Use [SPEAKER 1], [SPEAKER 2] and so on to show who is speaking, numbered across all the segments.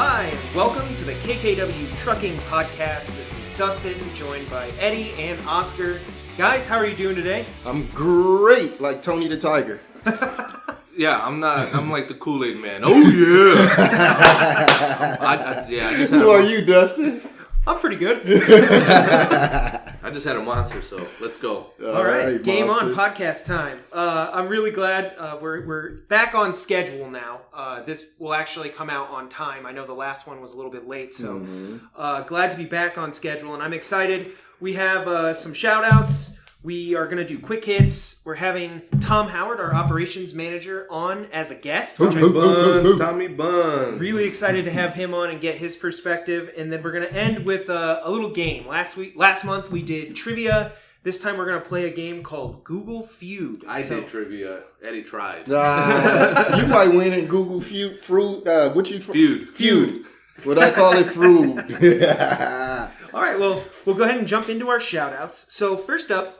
[SPEAKER 1] Hi, and welcome to the KKW Trucking Podcast. This is Dustin, joined by Eddie and Oscar. Guys, how are you doing today?
[SPEAKER 2] I'm great, like Tony the Tiger.
[SPEAKER 3] Yeah, I'm like the Kool-Aid man. Oh, yeah.
[SPEAKER 2] Who are you, Dustin?
[SPEAKER 1] I'm pretty good.
[SPEAKER 3] I just had a monster, so let's go.
[SPEAKER 1] All right, game
[SPEAKER 2] monster.
[SPEAKER 1] on, podcast time. I'm really glad we're back on schedule now. This will actually come out on time. I know the last one was a little bit late, so glad to be back on schedule, and I'm excited. We have some shout-outs. We are going to do quick hits. We're having Tom Howard, our operations manager, on as a guest.
[SPEAKER 3] Tommy Buns.
[SPEAKER 1] Really excited to have him on and get his perspective. And then we're going to end with a little game. Last month we did trivia. This time we're going to play a game called Google Feud.
[SPEAKER 3] I did trivia. Eddie tried.
[SPEAKER 2] You might win in Google Feud. Feud. What I call it, Fruit.
[SPEAKER 1] All right, well, we'll go ahead and jump into our shout-outs. So first up,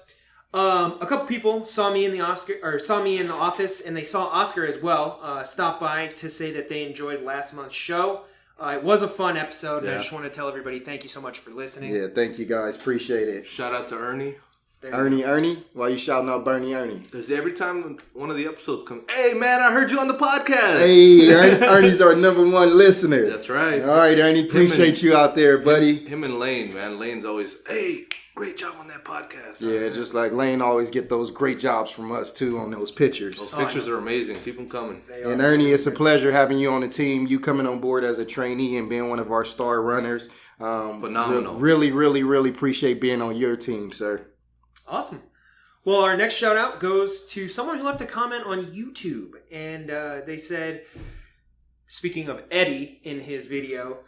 [SPEAKER 1] a couple people saw me in the office, and they saw Oscar as well. Stopped by to say that they enjoyed last month's show. It was a fun episode, and I just want to tell everybody thank you so much for listening.
[SPEAKER 2] Yeah, thank you guys. Appreciate it.
[SPEAKER 3] Shout out to Ernie.
[SPEAKER 2] Ernie? Why you shouting out Bernie Ernie?
[SPEAKER 3] Because every time one of the episodes comes, hey, man, I heard you on the podcast.
[SPEAKER 2] Hey, Ernie's our number one listener.
[SPEAKER 3] That's right.
[SPEAKER 2] All right, Ernie. Appreciate you out there, buddy.
[SPEAKER 3] Him and Lane, man. Lane's always, hey, great job on that podcast.
[SPEAKER 2] Yeah, just like Lane always get those great jobs from us, too, on those pictures.
[SPEAKER 3] Those pictures are amazing. Keep them coming.
[SPEAKER 2] And Ernie, it's a pleasure having you on the team. You coming on board as a trainee and being one of our star runners.
[SPEAKER 3] Phenomenal.
[SPEAKER 2] Really appreciate being on your team, sir.
[SPEAKER 1] Awesome. Well, our next shout out goes to someone who left a comment on YouTube, and they said, speaking of Eddie in his video,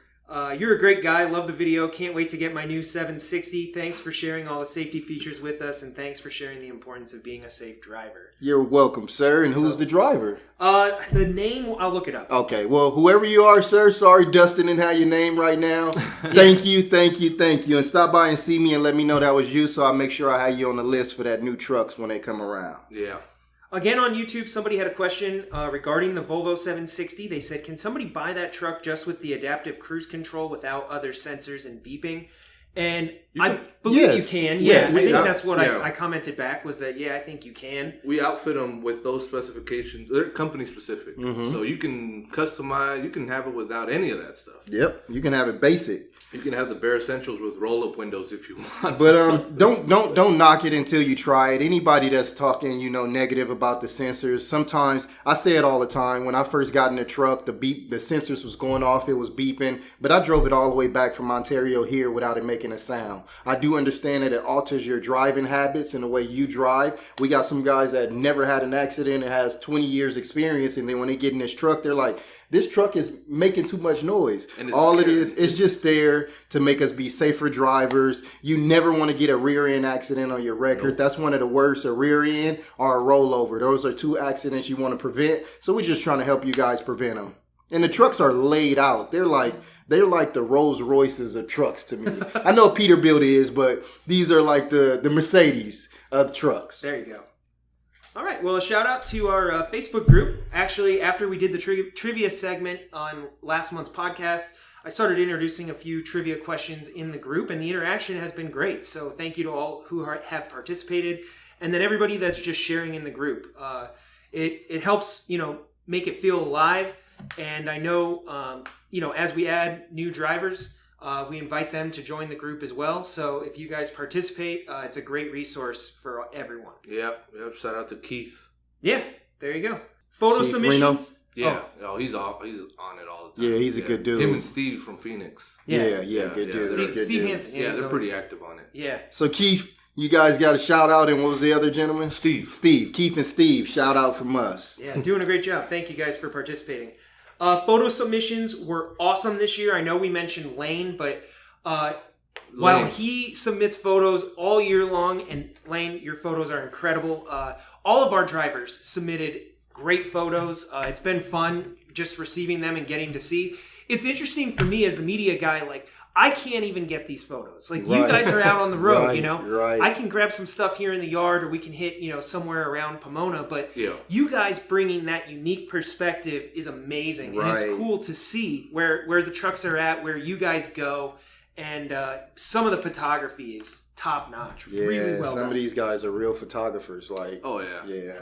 [SPEAKER 1] you're a great guy, love the video, can't wait to get my new 760. Thanks for sharing all the safety features with us, and thanks for sharing the importance of being a safe driver.
[SPEAKER 2] You're welcome, sir. And who's the driver?
[SPEAKER 1] The name, I'll look it up.
[SPEAKER 2] Okay, well, whoever you are, sir, sorry Dustin didn't have your name right now. Thank you. And stop by and see me and let me know that was you, so I'll make sure I have you on the list for that new trucks when they come around.
[SPEAKER 3] Yeah.
[SPEAKER 1] Again, on YouTube, somebody had a question regarding the Volvo 760. They said, can somebody buy that truck just with the adaptive cruise control without other sensors and beeping? And I believe you can.
[SPEAKER 2] Yes.
[SPEAKER 1] I think that's what I commented back was that, I think you can.
[SPEAKER 3] We outfit them with those specifications. They're company specific. Mm-hmm. So you can customize, you can have it without any of that stuff.
[SPEAKER 2] Yep. You can have it basic.
[SPEAKER 3] You can have the bare essentials with roll-up windows if you want.
[SPEAKER 2] But don't knock it until you try it. Anybody that's talking, negative about the sensors, sometimes I say it all the time. When I first got in the truck, the sensors was going off, it was beeping. But I drove it all the way back from Ontario here without it making a sound. I do understand that it alters your driving habits and the way you drive. We got some guys that never had an accident and has 20 years experience, and then when they get in this truck, they're like, this truck is making too much noise. All it is, it's just there to make us be safer drivers. You never want to get a rear end accident on your record. Nope. That's one of the worst, a rear end or a rollover. Those are two accidents you want to prevent. So we're just trying to help you guys prevent them. And the trucks are laid out. They're like the Rolls Royces of trucks to me. I know Peterbilt is, but these are like the Mercedes of trucks.
[SPEAKER 1] There you go. All right, well, a shout out to our Facebook group. Actually, after we did the trivia segment on last month's podcast, I started introducing a few trivia questions in the group, and the interaction has been great. So thank you to all who have participated, and then everybody that's just sharing in the group. It helps, make it feel alive, and I know, as we add new drivers, we invite them to join the group as well. So if you guys participate, it's a great resource for everyone.
[SPEAKER 3] Yep. Shout out to Keith.
[SPEAKER 1] Yeah, there you go. Photo
[SPEAKER 2] Keith
[SPEAKER 1] submissions.
[SPEAKER 3] Yeah. Oh, he's on it all the time.
[SPEAKER 2] Yeah, he's a good dude.
[SPEAKER 3] Him and Steve from Phoenix.
[SPEAKER 2] Yeah, good dude.
[SPEAKER 1] Steve Hansen.
[SPEAKER 3] Yeah, they're pretty active on it.
[SPEAKER 1] Yeah.
[SPEAKER 2] So Keith, you guys got a shout out, and what was the other gentleman?
[SPEAKER 3] Steve.
[SPEAKER 2] Keith and Steve, shout out from us.
[SPEAKER 1] Yeah, doing a great job. Thank you guys for participating. Photo submissions were awesome this year. I know we mentioned Lane, but while he submits photos all year long, and Lane, your photos are incredible. All of our drivers submitted great photos. It's been fun just receiving them and getting to see. It's interesting for me as the media guy, like I can't even get these photos. Like, you guys are out on the road,
[SPEAKER 2] Right,
[SPEAKER 1] you know?
[SPEAKER 2] right.
[SPEAKER 1] I can grab some stuff here in the yard, or we can hit, somewhere around Pomona. But
[SPEAKER 3] Yeah.
[SPEAKER 1] you guys bringing that unique perspective is amazing. And it's
[SPEAKER 2] Right.
[SPEAKER 1] cool to see where the trucks are at, where you guys go. And some of the photography is top notch.
[SPEAKER 2] Yeah,
[SPEAKER 1] really well
[SPEAKER 2] some
[SPEAKER 1] done.
[SPEAKER 2] of these guys are real photographers. Like,
[SPEAKER 3] Oh yeah.
[SPEAKER 2] yeah,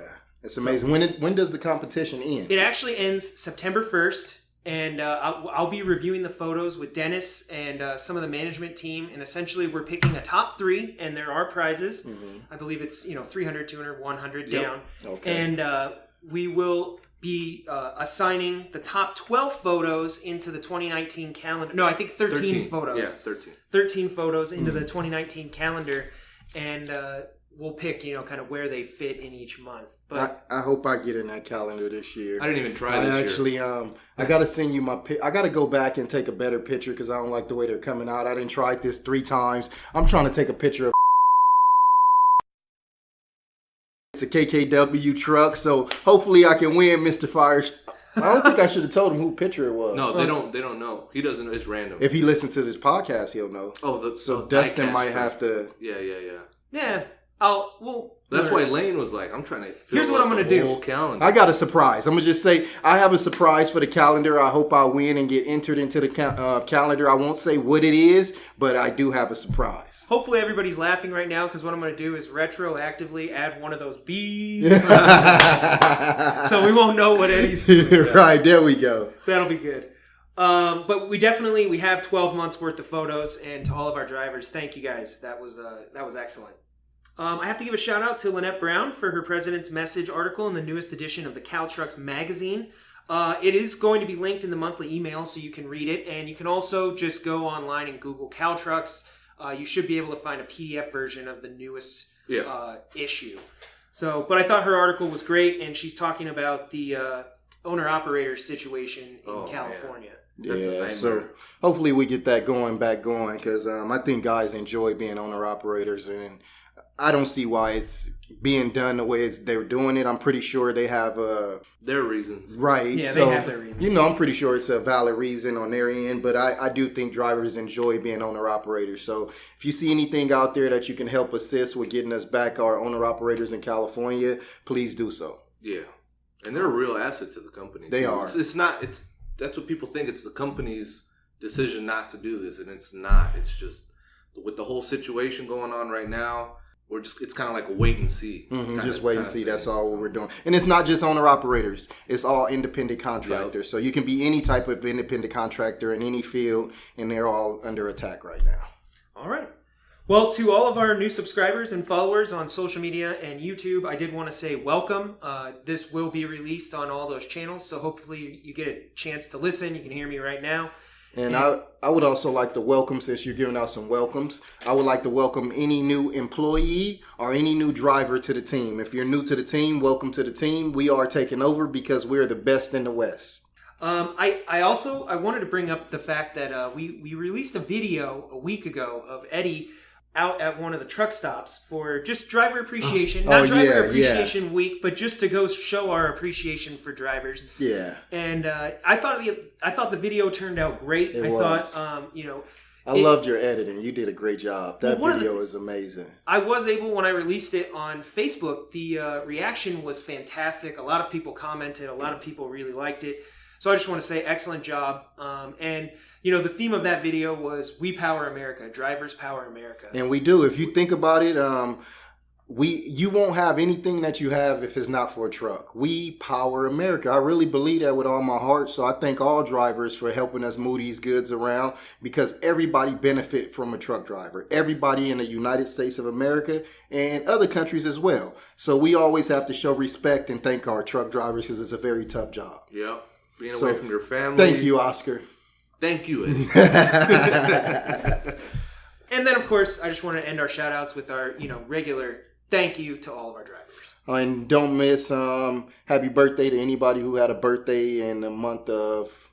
[SPEAKER 2] it's amazing. When does the competition end?
[SPEAKER 1] It actually ends September 1st. And I'll be reviewing the photos with Dennis and some of the management team. And essentially, we're picking a top 3, and there are prizes. I believe it's 300, 200, 100
[SPEAKER 3] Yep.
[SPEAKER 1] down.
[SPEAKER 2] Okay.
[SPEAKER 1] And we will be assigning the top 12 photos into the 2019 calendar. No, I think 13 photos.
[SPEAKER 3] Yeah, 13.
[SPEAKER 1] 13 photos into the 2019 calendar. And we'll pick, kind of where they fit in each month. But
[SPEAKER 2] I hope I get in that calendar this year.
[SPEAKER 3] I didn't even try
[SPEAKER 2] I
[SPEAKER 3] this year.
[SPEAKER 2] actually, I gotta send you my. I gotta go back and take a better picture because I don't like the way they're coming out. I didn't try this 3 times. I'm trying to take a picture of. It's a KKW truck, so hopefully I can win, Mr. Fire. I don't think I should have told him who picture it was.
[SPEAKER 3] No, they don't. They don't know. He doesn't. It's random.
[SPEAKER 2] If he listens to this podcast, he'll know. So Dustin might have to.
[SPEAKER 3] Yeah.
[SPEAKER 1] yeah,
[SPEAKER 3] That's why Lane was like, "I'm trying to."
[SPEAKER 1] Here's what I'm gonna do.
[SPEAKER 3] Whole calendar.
[SPEAKER 2] I got a surprise. I'm gonna just say I have a surprise for the calendar. I hope I win and get entered into the calendar. I won't say what it is, but I do have a surprise.
[SPEAKER 1] Hopefully everybody's laughing right now, because what I'm going to do is retroactively add one of those bees. So we won't know what Eddie's doing.
[SPEAKER 2] Right, there we go.
[SPEAKER 1] That'll be good. But we have 12 months worth of photos, and to all of our drivers, thank you guys. That was excellent. I have to give a shout out to Lynette Brown for her President's Message article in the newest edition of the Cow Trucks magazine. It is going to be linked in the monthly email, so you can read it. And you can also just go online and Google Cow Trucks. You should be able to find a PDF version of the newest issue. So, but I thought her article was great, and she's talking about the owner-operator situation in California.
[SPEAKER 2] Yeah, so hopefully we get that back going, because I think guys enjoy being owner-operators, and I don't see why it's being done the way they're doing it. I'm pretty sure they have
[SPEAKER 3] their reasons.
[SPEAKER 2] Right.
[SPEAKER 1] Yeah,
[SPEAKER 2] so,
[SPEAKER 1] they have their reasons.
[SPEAKER 2] I'm pretty sure it's a valid reason on their end, but I do think drivers enjoy being owner-operators. So if you see anything out there that you can help assist with getting us back our owner-operators in California, please do so.
[SPEAKER 3] Yeah. And they're a real asset to the company.
[SPEAKER 2] They are.
[SPEAKER 3] That's what people think. It's the company's decision not to do this, and it's not. It's just with the whole situation going on right now, it's kind of like a wait and see.
[SPEAKER 2] Just wait and see. That's all what we're doing. And it's not just owner operators. It's all independent contractors. Yep. So you can be any type of independent contractor in any field, and they're all under attack right now.
[SPEAKER 1] All right. Well, to all of our new subscribers and followers on social media and YouTube, I did want to say welcome. This will be released on all those channels, so hopefully you get a chance to listen. You can hear me right now.
[SPEAKER 2] And I would also like to welcome, since you're giving out some welcomes, I would like to welcome any new employee or any new driver to the team. If you're new to the team, welcome to the team. We are taking over because we're the best in the West.
[SPEAKER 1] I wanted to bring up the fact that we released a video a week ago of Eddie out at one of the truck stops for just driver appreciation, not driver appreciation week, but just to go show our appreciation for drivers.
[SPEAKER 2] Yeah.
[SPEAKER 1] And I thought the video turned out great. I
[SPEAKER 2] loved your editing. You did a great job. That video is amazing.
[SPEAKER 1] I was able, when I released it on Facebook, the reaction was fantastic. A lot of people commented. A lot of people really liked it. So I just want to say excellent job. And the theme of that video was "We Power America, Drivers Power America."
[SPEAKER 2] And we do. If you think about it, you won't have anything that you have if it's not for a truck. We power America. I really believe that with all my heart. So I thank all drivers for helping us move these goods around, because everybody benefit from a truck driver. Everybody in the United States of America and other countries as well. So we always have to show respect and thank our truck drivers, because it's a very tough job.
[SPEAKER 3] Yep. Being away from your family.
[SPEAKER 2] Thank you, Oscar.
[SPEAKER 3] Thank you, Eddie.
[SPEAKER 1] And then, of course, I just want to end our shout outs with our, regular thank you to all of our drivers.
[SPEAKER 2] And don't miss happy birthday to anybody who had a birthday in the month of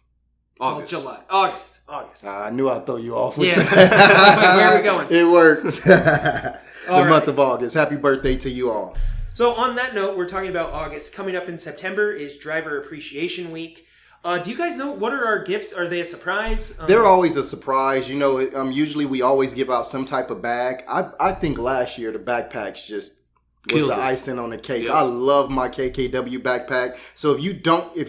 [SPEAKER 3] August.
[SPEAKER 1] July. August.
[SPEAKER 2] I knew I'd throw you off with
[SPEAKER 1] that. Where are we going?
[SPEAKER 2] It worked. Month
[SPEAKER 1] right.
[SPEAKER 2] of August. Happy birthday to you all.
[SPEAKER 1] So on that note, we're talking about August. Coming up in September is Driver Appreciation Week. Do you guys know what are our gifts? Are they a surprise?
[SPEAKER 2] They're always a surprise. You know, usually we always give out some type of bag. I think last year the backpacks just was the icing on the cake.
[SPEAKER 3] Yep.
[SPEAKER 2] I love my KKW backpack. So if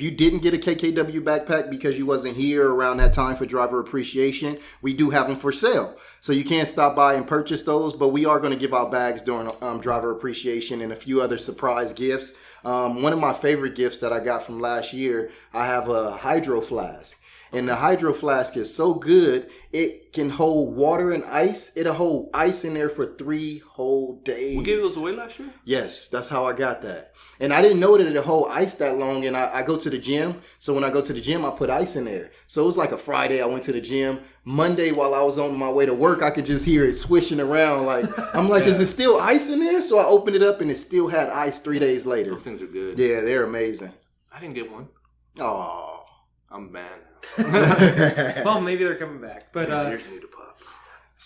[SPEAKER 2] you didn't get a KKW backpack because you wasn't here around that time for driver appreciation, we do have them for sale. So you can stop by and purchase those, but we are going to give out bags during driver appreciation and a few other surprise gifts. One of my favorite gifts that I got from last year, I have a hydro flask. And the hydro flask is so good, it can hold water and ice. It'll hold ice in there for 3 whole days.
[SPEAKER 3] We gave those away last year?
[SPEAKER 2] Yes, that's how I got that. And I didn't know that it'll hold ice that long. And I go to the gym. So when I go to the gym, I put ice in there. So it was like a Friday, I went to the gym. Monday, while I was on my way to work, I could just hear it swishing around. I'm like, is it still ice in there? So I opened it up and it still had ice 3 days later.
[SPEAKER 3] Those things are good.
[SPEAKER 2] Yeah, they're amazing.
[SPEAKER 3] I didn't get one.
[SPEAKER 2] Oh.
[SPEAKER 3] I'm mad.
[SPEAKER 1] Well, maybe they're coming back. But
[SPEAKER 3] Yours need to pop.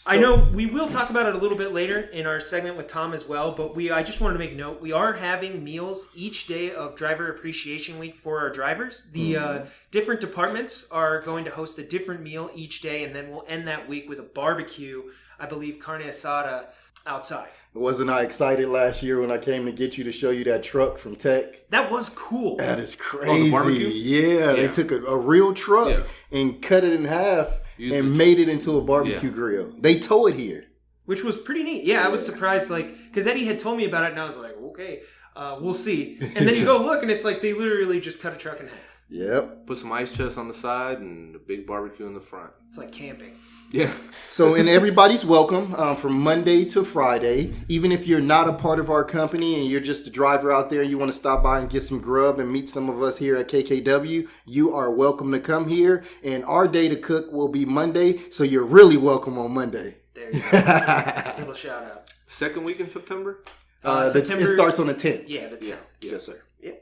[SPEAKER 1] I know we will talk about it a little bit later in our segment with Tom as well, but I just wanted to make note, we are having meals each day of Driver Appreciation Week for our drivers. The different departments are going to host a different meal each day, and then we'll end that week with a barbecue, I believe carne asada, outside.
[SPEAKER 2] Wasn't I excited last year when I came to get you to show you that truck from Tech?
[SPEAKER 1] That was cool.
[SPEAKER 2] That is
[SPEAKER 3] Oh, the
[SPEAKER 2] crazy.
[SPEAKER 3] barbecue?
[SPEAKER 2] Yeah, they took a real truck and cut it in half and made it into a barbecue grill. They tow it here.
[SPEAKER 1] Which was pretty neat. Yeah, I was surprised, because Eddie had told me about it, and I was like, okay, we'll see. And then you go look, and it's like they literally just cut a truck in half.
[SPEAKER 2] Yep.
[SPEAKER 3] Put some ice chests on the side and a big barbecue in the front.
[SPEAKER 1] It's like camping.
[SPEAKER 3] Yeah.
[SPEAKER 2] So, and everybody's welcome from Monday to Friday. Even if you're not a part of our company and you're just a driver out there and you want to stop by and get some grub and meet some of us here at KKW, you are welcome to come here. And our day to cook will be Monday, so you're really welcome on Monday.
[SPEAKER 1] There you go. Little shout out.
[SPEAKER 3] Second week in September?
[SPEAKER 1] September.
[SPEAKER 2] It starts on the 10th.
[SPEAKER 1] Yeah, the 10th.
[SPEAKER 3] Yeah.
[SPEAKER 2] Yes, sir.
[SPEAKER 1] Yeah.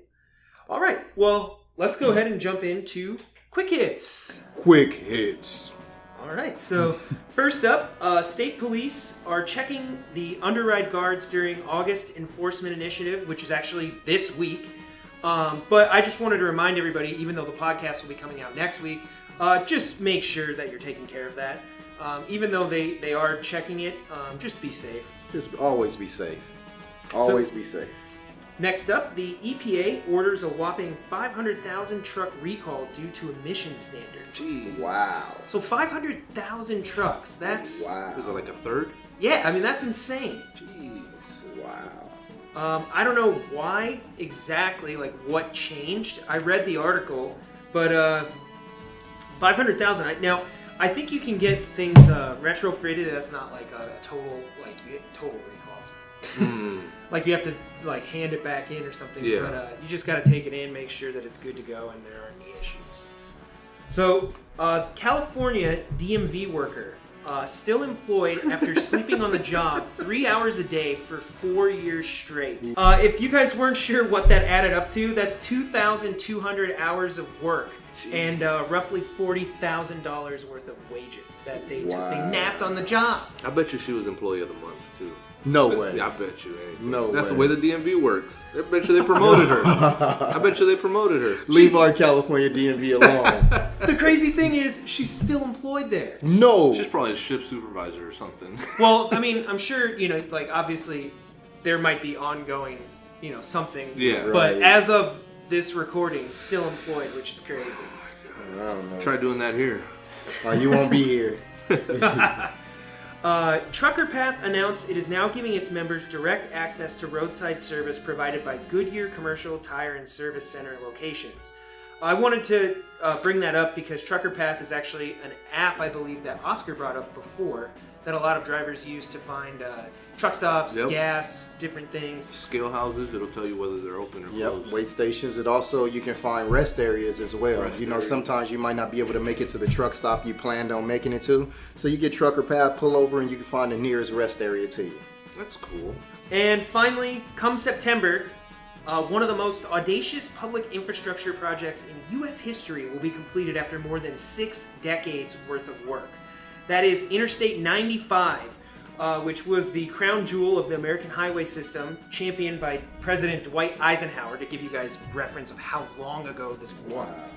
[SPEAKER 1] All right. Well, let's go ahead and jump into quick hits.
[SPEAKER 2] Quick hits.
[SPEAKER 1] All right. So first up, state police are checking the underride guards during August Enforcement Initiative, which is actually this week. But I just wanted to remind everybody, even though the podcast will be coming out next week, just make sure that you're taking care of that. Even though they are checking it, just be safe.
[SPEAKER 2] Just always be safe. Always be safe.
[SPEAKER 1] Next up, the EPA orders a whopping 500,000 truck recall due to emission standards.
[SPEAKER 3] Jeez.
[SPEAKER 2] Wow.
[SPEAKER 1] So 500,000 trucks, that's...
[SPEAKER 2] Wow.
[SPEAKER 3] Is it like a third?
[SPEAKER 1] Yeah, I mean, that's insane.
[SPEAKER 3] Jeez.
[SPEAKER 2] Wow.
[SPEAKER 1] I don't know why exactly, what changed. I read the article, but 500,000. Now, I think you can get things retrofitted. That's not like a total, you get total recall. Like you have to hand it back in or something.
[SPEAKER 3] Yeah.
[SPEAKER 1] But you just got to take it in, make sure that it's good to go, and there aren't any issues. So, California DMV worker still employed after sleeping on the job 3 hours a day for 4 years straight. If you guys weren't sure what that added up to, that's 2,200 hours of work. And roughly $40,000 worth of wages that they took. They napped on the job.
[SPEAKER 3] I bet you she was employee of the month too.
[SPEAKER 2] No way.
[SPEAKER 3] I bet you anything.
[SPEAKER 2] No
[SPEAKER 3] That's
[SPEAKER 2] way.
[SPEAKER 3] the way the DMV works. I bet you they promoted her. I bet you they promoted her.
[SPEAKER 2] Leave our California DMV alone.
[SPEAKER 1] The crazy thing is, she's still employed there.
[SPEAKER 2] No.
[SPEAKER 3] She's probably a ship supervisor or something.
[SPEAKER 1] Well, I mean, I'm sure, obviously there might be ongoing, something.
[SPEAKER 3] Yeah.
[SPEAKER 1] But
[SPEAKER 2] Right.
[SPEAKER 1] as of this recording, still employed, which is crazy.
[SPEAKER 2] I don't know.
[SPEAKER 3] Try doing that here.
[SPEAKER 2] You won't be here.
[SPEAKER 1] Trucker Path announced it is now giving its members direct access to roadside service provided by Goodyear Commercial Tire and Service Center locations. I wanted to bring that up because Trucker Path is actually an app, I believe, that Oscar brought up before, that a lot of drivers use to find truck stops, gas, different things.
[SPEAKER 3] Scale houses, it'll tell you whether they're open or closed.
[SPEAKER 2] Yep, wait stations. It also, you can find rest areas as well.
[SPEAKER 3] Rest
[SPEAKER 2] you know,
[SPEAKER 3] areas.
[SPEAKER 2] sometimes you might not be able to make it to the truck stop you planned on making it to. So you get Trucker Path, pull over, and you can find the nearest rest area to you.
[SPEAKER 3] That's cool.
[SPEAKER 1] And finally, come September, one of the most audacious public infrastructure projects in U.S. history will be completed after more than 6 decades worth of work. That is Interstate 95, which was the crown jewel of the American highway system, championed by President Dwight Eisenhower, to give you guys reference of how long ago this was.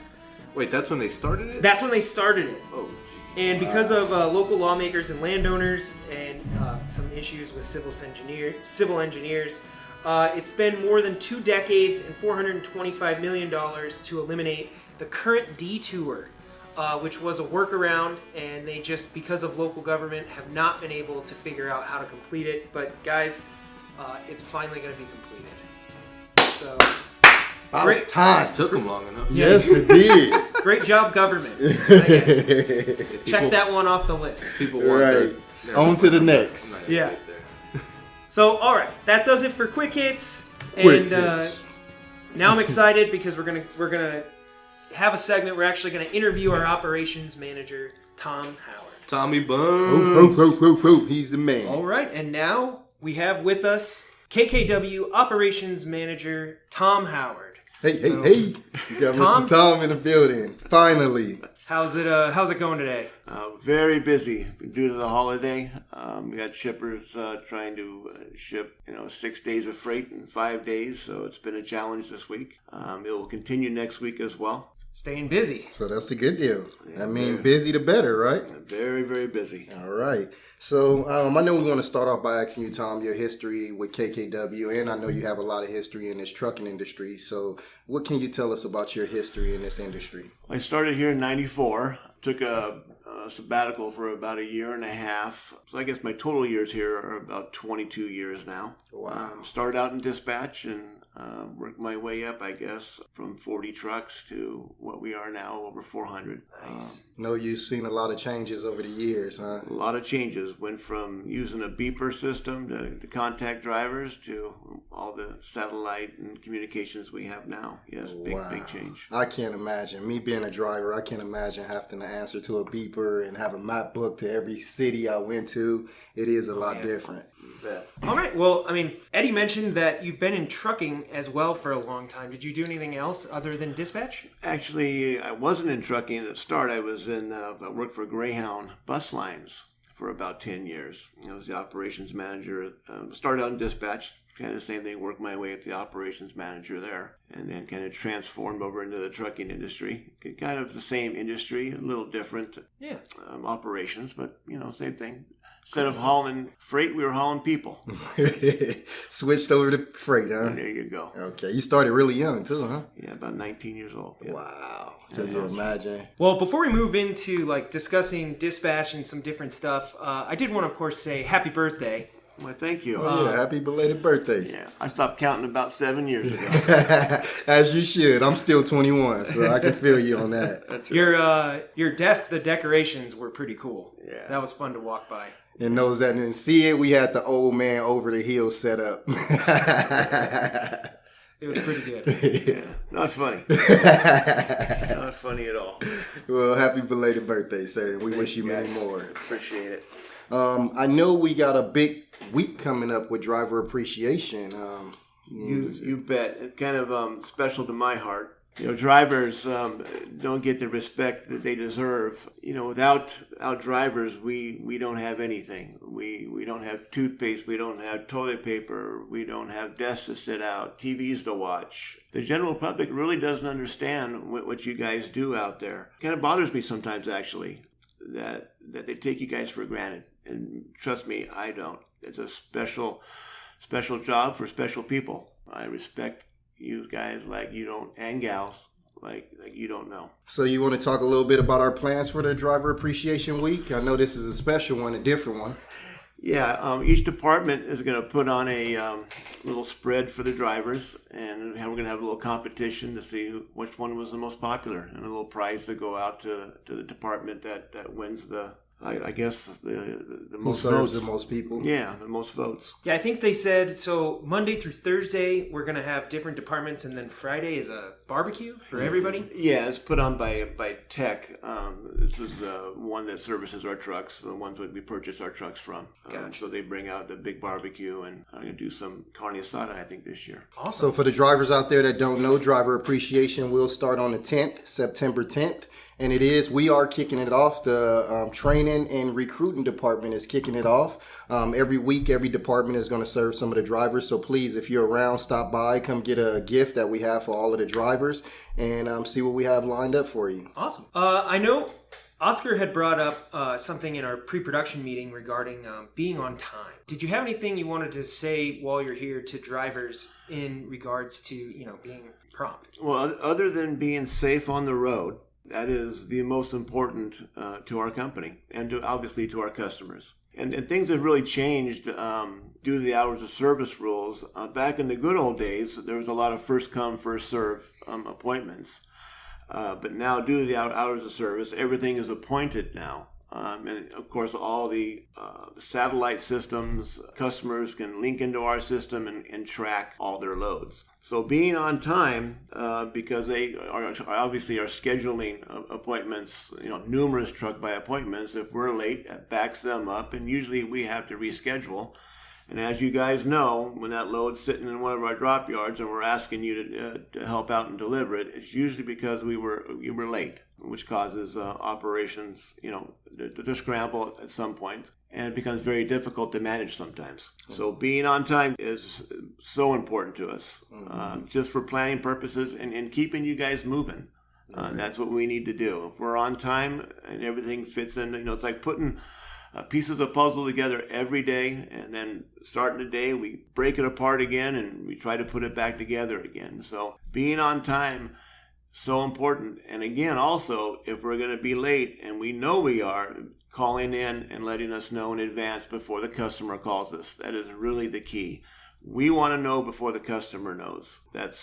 [SPEAKER 3] Wait, that's when they started it?
[SPEAKER 1] That's when they started it.
[SPEAKER 3] Oh,
[SPEAKER 1] And because of local lawmakers and landowners and some issues with civil engineers, it's been more than 2 decades and $425 million to eliminate the current detour, which was a workaround, and they just, because of local government, have not been able to figure out how to complete it. But guys, it's finally going to be completed. So, great
[SPEAKER 2] time.
[SPEAKER 3] it took them long enough.
[SPEAKER 2] Yes, it did.
[SPEAKER 1] Great job, government. I guess. Check that one off the list.
[SPEAKER 3] People want
[SPEAKER 2] Right. On to the next.
[SPEAKER 1] Yeah. So, all right, that does it for quick hits.
[SPEAKER 2] Quick
[SPEAKER 1] And
[SPEAKER 2] hits.
[SPEAKER 1] now I'm excited because we're gonna have a segment. We're actually gonna interview our operations manager, Tom Howard.
[SPEAKER 3] Tommy Buns.
[SPEAKER 2] He's the man.
[SPEAKER 1] All right, and now we have with us KKW operations manager Tom Howard.
[SPEAKER 2] Hey. You got
[SPEAKER 1] Tom?
[SPEAKER 2] Mr. Tom in the building. Finally.
[SPEAKER 1] How's it going today?
[SPEAKER 4] Very busy due to the holiday. We got shippers trying to ship, 6 days of freight in 5 days, so it's been a challenge this week. It will continue next week as well.
[SPEAKER 1] Staying busy.
[SPEAKER 2] So that's the good deal. Busy the better, right?
[SPEAKER 4] Very, very busy.
[SPEAKER 2] All right. So I know we want to start off by asking you, Tom, your history with KKW, and I know you have a lot of history in this trucking industry. So what can you tell us about your history in this industry?
[SPEAKER 4] I started here in '94. Took a sabbatical for about 1.5 years. So I guess my total years here are about 22 years now.
[SPEAKER 2] Wow.
[SPEAKER 4] Started out in dispatch and worked my way up, I guess, from 40 trucks to what we are now, over 400.
[SPEAKER 1] Nice.
[SPEAKER 2] No, you've seen a lot of changes over the years, huh?
[SPEAKER 4] A lot of changes. Went from using a beeper system to contact drivers to all the satellite and communications we have now. Yes, big change.
[SPEAKER 2] I can't imagine. Me being a driver, I can't imagine having to answer to a beeper and have a map book to every city I went to. It is a lot different.
[SPEAKER 1] All right. Well, Eddie mentioned that you've been in trucking as well for a long time. Did you do anything else other than dispatch?
[SPEAKER 4] Actually, I wasn't in trucking at the start. I worked for Greyhound bus lines for about 10 years. I was the operations manager. Started out in dispatch, kind of the same thing, worked my way up the operations manager there, and then kind of transformed over into the trucking industry. Kind of the same industry, a little different operations, but, same thing. Instead of hauling freight, we were hauling people.
[SPEAKER 2] Switched over to freight, huh?
[SPEAKER 4] There you go.
[SPEAKER 2] Okay, you started really young too, huh?
[SPEAKER 4] Yeah, about 19 years old. Yeah.
[SPEAKER 2] Wow. Can you imagine?
[SPEAKER 1] Well, before we move into discussing dispatch and some different stuff, I did want to, of course, say happy birthday.
[SPEAKER 4] Well, thank you.
[SPEAKER 2] Oh, yeah, happy belated birthdays.
[SPEAKER 4] Yeah, I stopped counting about 7 years ago.
[SPEAKER 2] As you should. I'm still 21, so I can feel you on that.
[SPEAKER 4] That's right.
[SPEAKER 1] Your desk, the decorations were pretty cool.
[SPEAKER 4] Yeah.
[SPEAKER 1] That was fun to walk by.
[SPEAKER 2] And those that didn't see it, we had the old man over the hill set up.
[SPEAKER 1] It was pretty good.
[SPEAKER 4] Yeah, not funny. Not funny at all.
[SPEAKER 2] Well, happy belated birthday, sir. We wish you many more.
[SPEAKER 4] Appreciate it.
[SPEAKER 2] I know we got a big week coming up with driver appreciation.
[SPEAKER 4] You bet. It's kind of special to my heart. Drivers don't get the respect that they deserve. Without drivers, we don't have anything. We don't have toothpaste. We don't have toilet paper. We don't have desks to sit out, TVs to watch. The general public really doesn't understand what you guys do out there. It kind of bothers me sometimes, actually, that they take you guys for granted. And trust me, I don't. It's a special job for special people. I respect you guys like you don't, and gals like you don't know.
[SPEAKER 2] So you want to talk a little bit about our plans for the Driver Appreciation Week? I know this is a special one, a different one.
[SPEAKER 4] Yeah, each department is going to put on a little spread for the drivers, and we're going to have a little competition to see which one was the most popular, and a little prize to go out to the department that wins the I guess the most votes.
[SPEAKER 2] The most people.
[SPEAKER 4] Yeah, the most votes.
[SPEAKER 1] Yeah, I think they said, so Monday through Thursday, we're going to have different departments, and then Friday is a barbecue for everybody?
[SPEAKER 4] Yeah, it's put on by Tech. This is the one that services our trucks, the ones that we purchase our trucks from.
[SPEAKER 1] Gotcha.
[SPEAKER 4] So they bring out the big barbecue, and I'm going to do some carne asada, I think, this year.
[SPEAKER 1] Awesome.
[SPEAKER 2] So for the drivers out there that don't know, Driver Appreciation will start on the 10th, September 10th. And we are kicking it off, the training training and recruiting department is kicking it off. Every week, every department is going to serve some of the drivers. So please, if you're around, stop by, come get a gift that we have for all of the drivers, and see what we have lined up for you.
[SPEAKER 1] Awesome. I know Oscar had brought up something in our pre-production meeting regarding being on time. Did you have anything you wanted to say while you're here to drivers in regards to, being prompt?
[SPEAKER 4] Well, other than being safe on the road, that is the most important to our company and obviously to our customers. And things have really changed due to the hours of service rules. Back in the good old days, there was a lot of first come, first serve appointments. But now, due to the hours of service, everything is appointed now. And of course, all the satellite systems, customers can link into our system and track all their loads. So being on time, because they are obviously are scheduling appointments, numerous truck by appointments. If we're late, that backs them up, and usually we have to reschedule. And as you guys know, when that load's sitting in one of our drop yards and we're asking you to help out and deliver it, it's usually because you were late, which causes operations, to scramble at some point. And it becomes very difficult to manage sometimes. So being on time is so important to us, just for planning purposes and keeping you guys moving. That's what we need to do. If we're on time and everything fits in, it's like putting pieces of puzzle together every day, and then starting the day we break it apart again and we try to put it back together again. So being on time, so important. And again, also, if we're going to be late, and we know we are, calling in and letting us know in advance before the customer calls us. That is really the key. We want to know before the customer knows. That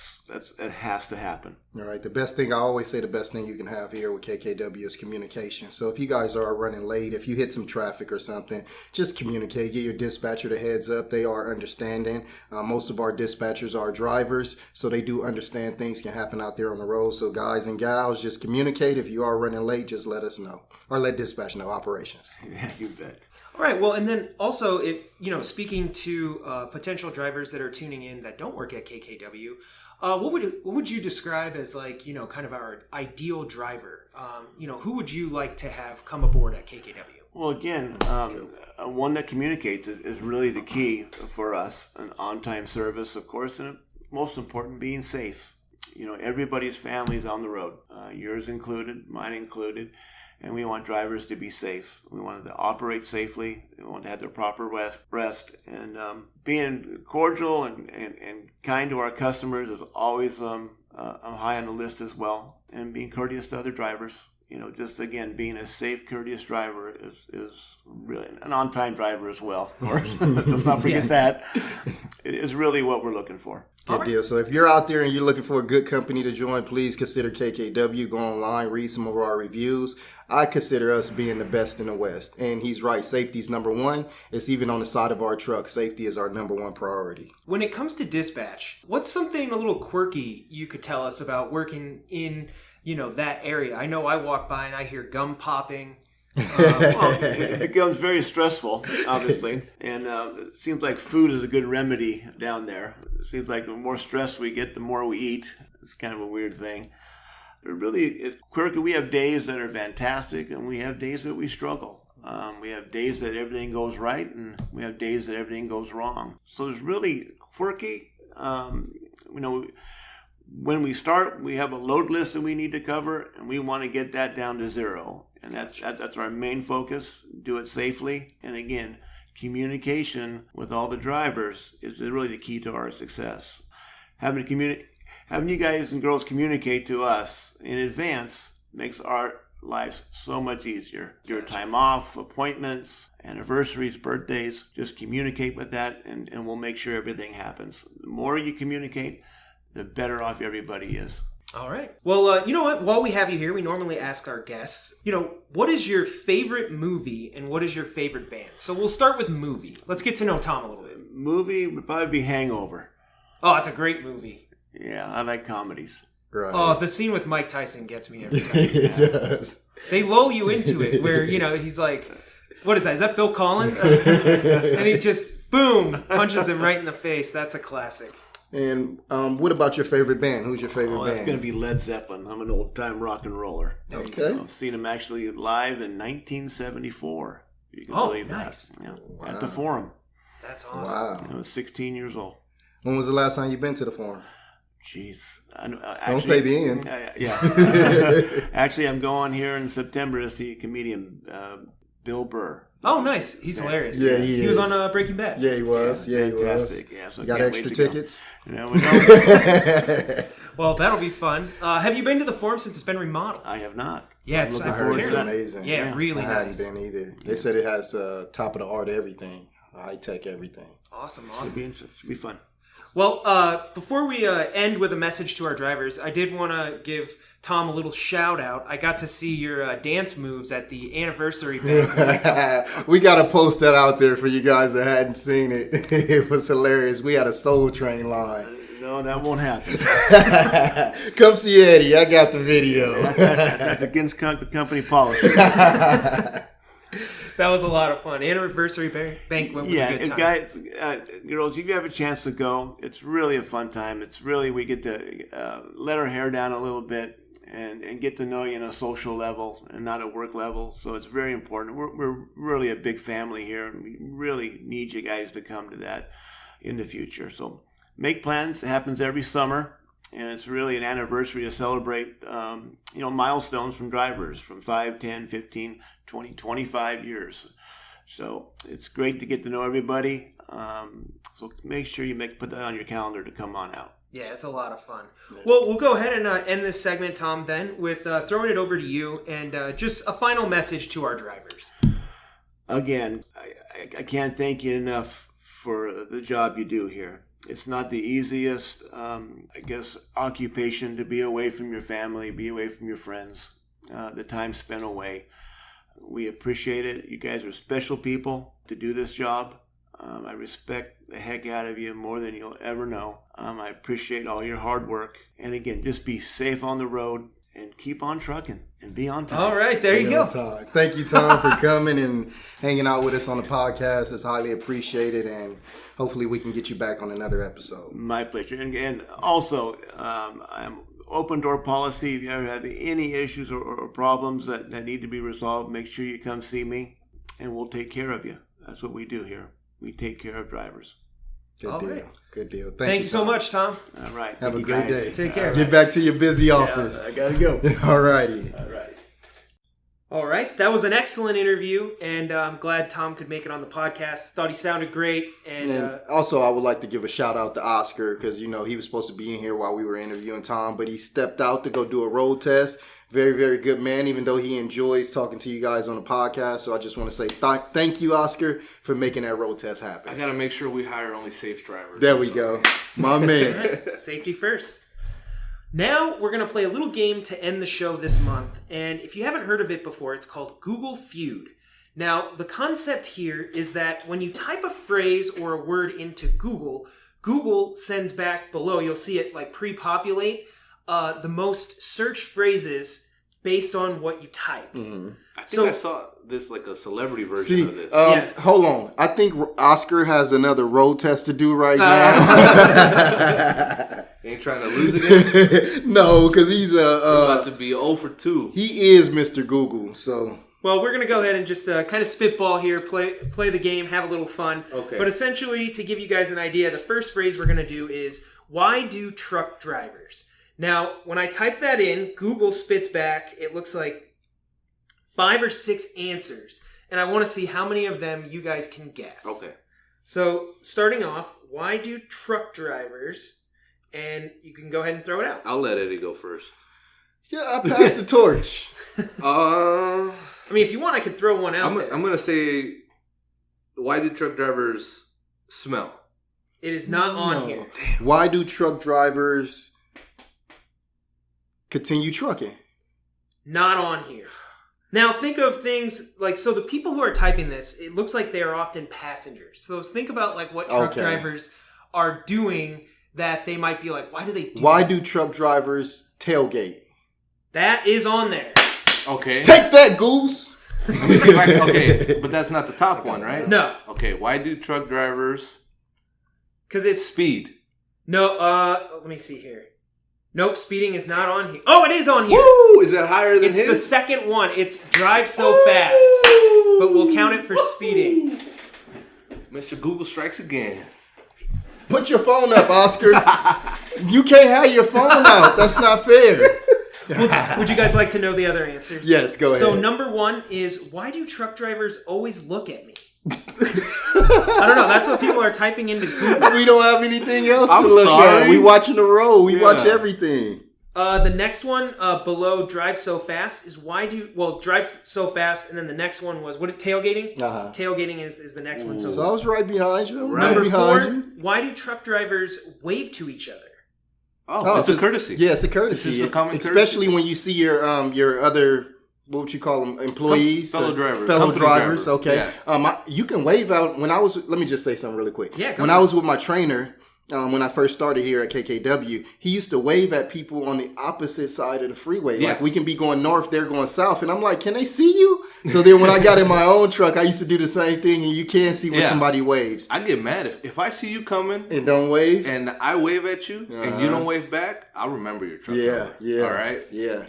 [SPEAKER 4] has to happen.
[SPEAKER 2] All right. The best thing, I always say the best thing you can have here with KKW is communication. So if you guys are running late, if you hit some traffic or something, just communicate. Give your dispatcher the heads up. They are understanding. Most of our dispatchers are drivers, so they do understand things can happen out there on the road. So guys and gals, just communicate. If you are running late, just let us know, or let dispatch know. Operations.
[SPEAKER 4] Yeah, you bet.
[SPEAKER 1] All right. Well, and then also, speaking to potential drivers that are tuning in that don't work at KKW, what would you describe as kind of our ideal driver? Who would you like to have come aboard at KKW?
[SPEAKER 4] Well, again, one that communicates is really the key for us. An on-time service, of course, and most important, being safe. Everybody's family is on the road, yours included, mine included. And we want drivers to be safe. We want them to operate safely. We want to have their proper rest. And being cordial and kind to our customers is always high on the list as well. And being courteous to other drivers. Just again, being a safe, courteous driver is really an on-time driver as well, of course. Let's not forget that. It is really what we're looking for.
[SPEAKER 2] Good deal. So if you're out there and you're looking for a good company to join, please consider KKW. Go online, read some of our reviews. I consider us being the best in the West. And he's right. Safety's number one. It's even on the side of our truck. Safety is our number one priority.
[SPEAKER 1] When it comes to dispatch, what's something a little quirky you could tell us about working in, that area? I know I walk by and I hear gum popping.
[SPEAKER 4] It becomes very stressful, obviously, and it seems like food is a good remedy down there. It seems like the more stress we get, the more we eat. It's kind of a weird thing. But really, it's quirky. We have days that are fantastic, and we have days that we struggle. We have days that everything goes right, and we have days that everything goes wrong. So it's really quirky. When we start, we have a load list that we need to cover, and we want to get that down to zero. And that's our main focus. Do it safely. And again, communication with all the drivers is really the key to our success. Having you guys and girls communicate to us in advance makes our lives so much easier. Your time off, appointments, anniversaries, birthdays, just communicate with that, and we'll make sure everything happens. The more you communicate, the better off everybody is.
[SPEAKER 1] All right. Well, you know what? While we have you here, we normally ask our guests, what is your favorite movie and what is your favorite band? So we'll start with movie. Let's get to know Tom a little bit.
[SPEAKER 4] Movie would probably be Hangover.
[SPEAKER 1] Oh, it's a great movie.
[SPEAKER 4] Yeah, I like comedies.
[SPEAKER 2] Right.
[SPEAKER 1] Oh, the scene with Mike Tyson gets me every time.
[SPEAKER 2] It does.
[SPEAKER 1] They lull you into it where, he's like, what is that? Is that Phil Collins? And he just, boom, punches him right in the face. That's a classic.
[SPEAKER 2] And what about your favorite band? Who's your favorite
[SPEAKER 4] Oh,
[SPEAKER 2] band?
[SPEAKER 4] that's going to be Led Zeppelin. I'm an old-time rock and roller.
[SPEAKER 2] Okay.
[SPEAKER 4] I've seen them actually live in 1974. You can
[SPEAKER 1] Oh,
[SPEAKER 4] believe
[SPEAKER 1] nice.
[SPEAKER 4] that. Yeah. At the Forum.
[SPEAKER 1] That's awesome.
[SPEAKER 2] Wow.
[SPEAKER 4] I was 16 years old.
[SPEAKER 2] When was the last time you've been to the Forum?
[SPEAKER 4] Jeez.
[SPEAKER 2] Don't say the end.
[SPEAKER 4] Yeah. Actually, I'm going here in September to see comedian Bill Burr.
[SPEAKER 1] Oh, nice. He's hilarious.
[SPEAKER 2] Yeah,
[SPEAKER 1] he was on Breaking Bad.
[SPEAKER 2] Yeah, he was. Yeah, he was.
[SPEAKER 4] Fantastic. Yeah, so I
[SPEAKER 2] Got
[SPEAKER 4] can't
[SPEAKER 2] extra
[SPEAKER 4] wait to go.
[SPEAKER 2] tickets?
[SPEAKER 4] No, we don't.
[SPEAKER 1] Well, that'll be fun. Have you been to the Forum since it's been remodeled?
[SPEAKER 4] I have not.
[SPEAKER 1] Yeah,
[SPEAKER 4] I'm
[SPEAKER 1] it's
[SPEAKER 4] looking
[SPEAKER 2] I
[SPEAKER 4] forward
[SPEAKER 2] heard
[SPEAKER 4] to
[SPEAKER 2] it's
[SPEAKER 4] that.
[SPEAKER 2] amazing.
[SPEAKER 1] Yeah, really
[SPEAKER 2] I
[SPEAKER 1] nice.
[SPEAKER 2] hadn't been either. They said it has top of the art everything, high tech everything.
[SPEAKER 1] Awesome,
[SPEAKER 4] It'll
[SPEAKER 1] awesome.
[SPEAKER 4] be interesting. It'll be fun.
[SPEAKER 1] Well, before we end with a message to our drivers, I did want to give Tom a little shout out. I got to see your dance moves at the anniversary banquet.
[SPEAKER 2] We got to post that out there for you guys that hadn't seen it. It was hilarious. We had a Soul Train line.
[SPEAKER 4] No, that won't happen.
[SPEAKER 2] Come see Eddie. I got the video.
[SPEAKER 4] That's against company policy.
[SPEAKER 1] That was a lot of fun. Anniversary banquet was a good time.
[SPEAKER 4] Guys, girls, if you have a chance to go, it's really a fun time. It's really, we get to let our hair down a little bit and get to know you on a social level and not a work level. So it's very important. We're really a big family here, and we really need you guys to come to that in the future. So make plans. It happens every summer. And it's really an anniversary to celebrate, milestones from drivers from 5, 10, 15, 20, 25 years. So it's great to get to know everybody. So make sure you put that on your calendar to come on out.
[SPEAKER 1] Yeah, it's a lot of fun. Well, we'll go ahead and end this segment, Tom, then, with throwing it over to you and just a final message to our drivers.
[SPEAKER 4] Again, I can't thank you enough for the job you do here. It's not the easiest, occupation to be away from your family, be away from your friends, the time spent away. We appreciate it. You guys are special people to do this job. I respect the heck out of you more than you'll ever know. I appreciate all your hard work. And again, just be safe on the road and keep on trucking and be on time.
[SPEAKER 1] All right, there you go.
[SPEAKER 2] Thank you, Tom, for coming and hanging out with us on the podcast. It's highly appreciated, and hopefully we can get you back on another episode.
[SPEAKER 4] My pleasure. And also, I'm open door policy. If you ever have any issues or problems that need to be resolved, make sure you come see me, and we'll take care of you. That's what we do here. We take care of drivers.
[SPEAKER 2] Good
[SPEAKER 1] All
[SPEAKER 2] deal.
[SPEAKER 1] right.
[SPEAKER 2] Good deal.
[SPEAKER 1] Thank you so much, Tom.
[SPEAKER 4] All right.
[SPEAKER 2] Have
[SPEAKER 4] Thank
[SPEAKER 2] a
[SPEAKER 4] you,
[SPEAKER 2] great
[SPEAKER 4] guys.
[SPEAKER 2] day.
[SPEAKER 1] Take care.
[SPEAKER 2] Get back to your busy office.
[SPEAKER 4] I gotta go.
[SPEAKER 2] All righty.
[SPEAKER 4] All right.
[SPEAKER 1] All right, that was an excellent interview, and I'm glad Tom could make it on the podcast. Thought he sounded great,
[SPEAKER 2] And also, I would like to give a shout out to Oscar because, he was supposed to be in here while we were interviewing Tom, but he stepped out to go do a road test. Very, very good man, even though he enjoys talking to you guys on the podcast. So I just want to say thank you, Oscar, for making that road test happen.
[SPEAKER 3] I gotta make sure we hire only safe drivers.
[SPEAKER 2] There we go. My man.
[SPEAKER 1] safety first. Now we're going to play a little game to end the show this month, and if you haven't heard of it before, it's called Google Feud. Now, the concept here is that when you type a phrase or a word into Google, Google sends back below, you'll see it like pre-populate, the most searched phrases based on what you typed.
[SPEAKER 2] Mm-hmm.
[SPEAKER 3] I think I saw this like a celebrity version
[SPEAKER 2] See,
[SPEAKER 3] of this.
[SPEAKER 2] hold on. I think Oscar has another road test to do right now.
[SPEAKER 3] Ain't trying to lose again?
[SPEAKER 2] No, because he's
[SPEAKER 3] About to be 0 for 2.
[SPEAKER 2] he is Mr. Google. So
[SPEAKER 1] Well, we're going to go ahead and just kind of spitball here, play the game, have a little fun.
[SPEAKER 3] Okay.
[SPEAKER 1] But essentially, to give you guys an idea, the first phrase we're going to do is, why do truck drivers? Now, when I type that in, Google spits back, it looks like 5 or 6 answers. And I want to see how many of them you guys can guess.
[SPEAKER 3] Okay.
[SPEAKER 1] So, starting off, why do truck drivers? And you can go ahead and throw it out.
[SPEAKER 3] I'll let Eddie go first.
[SPEAKER 2] yeah, I passed the torch.
[SPEAKER 1] I mean, if you want, I could throw one out there.
[SPEAKER 3] I'm going to say, why do truck drivers smell?
[SPEAKER 1] It is not on here.
[SPEAKER 2] Why do truck drivers continue trucking?
[SPEAKER 1] Not on here. Now think of things like, so the people who are typing this, it looks like they are often passengers. So think about like what truck drivers are doing that they might be like, why do they do
[SPEAKER 2] Why
[SPEAKER 1] that?
[SPEAKER 2] do truck drivers tailgate?
[SPEAKER 1] That is on there.
[SPEAKER 3] Okay.
[SPEAKER 2] Take that, Goose!
[SPEAKER 3] Let me see if I can, okay, but that's not the top one, right?
[SPEAKER 1] No,
[SPEAKER 3] Okay, why do truck drivers
[SPEAKER 1] because it's
[SPEAKER 3] speed?
[SPEAKER 1] No, let me see here. Nope, speeding is not on here. Oh, it is on here.
[SPEAKER 3] Woo! Is that higher than
[SPEAKER 1] It's
[SPEAKER 3] his?
[SPEAKER 1] the second one. It's drive so fast. But we'll count it for speeding.
[SPEAKER 3] Mr. Google strikes again.
[SPEAKER 2] Put your phone up, Oscar. You can't have your phone out. That's not fair.
[SPEAKER 1] Would you guys like to know the other answers?
[SPEAKER 2] Yes, go ahead.
[SPEAKER 1] So number one is, why do truck drivers always look at me? I don't know. That's what people are typing into Google.
[SPEAKER 2] We don't have anything else to
[SPEAKER 3] I'm
[SPEAKER 2] look at.
[SPEAKER 3] sorry.
[SPEAKER 2] We watching the road. We watch
[SPEAKER 3] Yeah.
[SPEAKER 2] everything.
[SPEAKER 1] The next one below drive so fast is drive so fast, and then the next one was tailgating.
[SPEAKER 2] Uh-huh.
[SPEAKER 1] Tailgating is the next one.
[SPEAKER 2] So I was right behind you. I'm right
[SPEAKER 1] number
[SPEAKER 2] behind
[SPEAKER 1] 4,
[SPEAKER 2] you.
[SPEAKER 1] why do truck drivers wave to each other?
[SPEAKER 3] Oh, it's a courtesy.
[SPEAKER 2] Yeah, it's a courtesy.
[SPEAKER 3] It's just a common
[SPEAKER 2] especially
[SPEAKER 3] courtesy.
[SPEAKER 2] when you see your other, what would you call them, employees,
[SPEAKER 3] Fellow drivers.
[SPEAKER 2] fellow
[SPEAKER 3] Company
[SPEAKER 2] drivers.
[SPEAKER 3] driver.
[SPEAKER 2] Okay,
[SPEAKER 3] Yeah.
[SPEAKER 2] you can wave out. Let me just say something really quick.
[SPEAKER 1] Yeah, go
[SPEAKER 2] when
[SPEAKER 1] ahead.
[SPEAKER 2] I was with my trainer, when I first started here at KKW, he used to wave at people on the opposite side of the freeway.
[SPEAKER 3] Yeah.
[SPEAKER 2] Like we can be going north, they're going south, and I'm like, can they see you? So then when I got in my own truck, I used to do the same thing, and you can see when
[SPEAKER 3] Yeah.
[SPEAKER 2] somebody waves.
[SPEAKER 3] I get mad if I see you coming
[SPEAKER 2] And don't wave.
[SPEAKER 3] and I wave at you and you don't wave back. I'll remember your truck.
[SPEAKER 2] Yeah,
[SPEAKER 3] number.
[SPEAKER 2] yeah.
[SPEAKER 3] All right.
[SPEAKER 2] Yeah.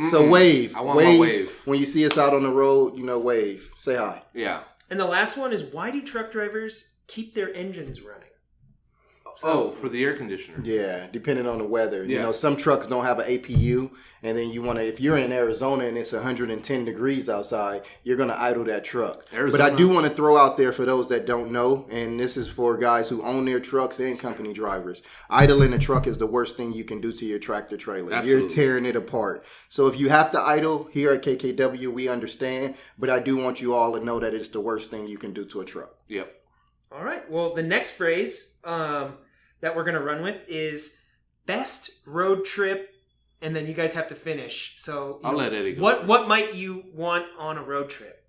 [SPEAKER 2] So wave.
[SPEAKER 3] I want my wave.
[SPEAKER 2] When you see us out on the road, wave. Say hi.
[SPEAKER 3] Yeah.
[SPEAKER 1] And the last one is, why do truck drivers keep their engines running?
[SPEAKER 3] For the air conditioner.
[SPEAKER 2] Yeah, depending on the weather.
[SPEAKER 3] Yeah.
[SPEAKER 2] Some trucks don't have an APU, and then if you're in Arizona and it's 110 degrees outside, you're going to idle that truck.
[SPEAKER 3] Arizona.
[SPEAKER 2] But I do want to throw out there for those that don't know, and this is for guys who own their trucks and company drivers. Idling a truck is the worst thing you can do to your tractor trailer.
[SPEAKER 3] Absolutely.
[SPEAKER 2] You're tearing it apart. So if you have to idle here at KKW, we understand, but I do want you all to know that it's the worst thing you can do to a truck.
[SPEAKER 3] Yep.
[SPEAKER 1] All right. Well, the next phrase that we're going to run with is best road trip, and then you guys have to finish. So
[SPEAKER 3] I'll let Eddie go
[SPEAKER 1] What might you want on a road trip?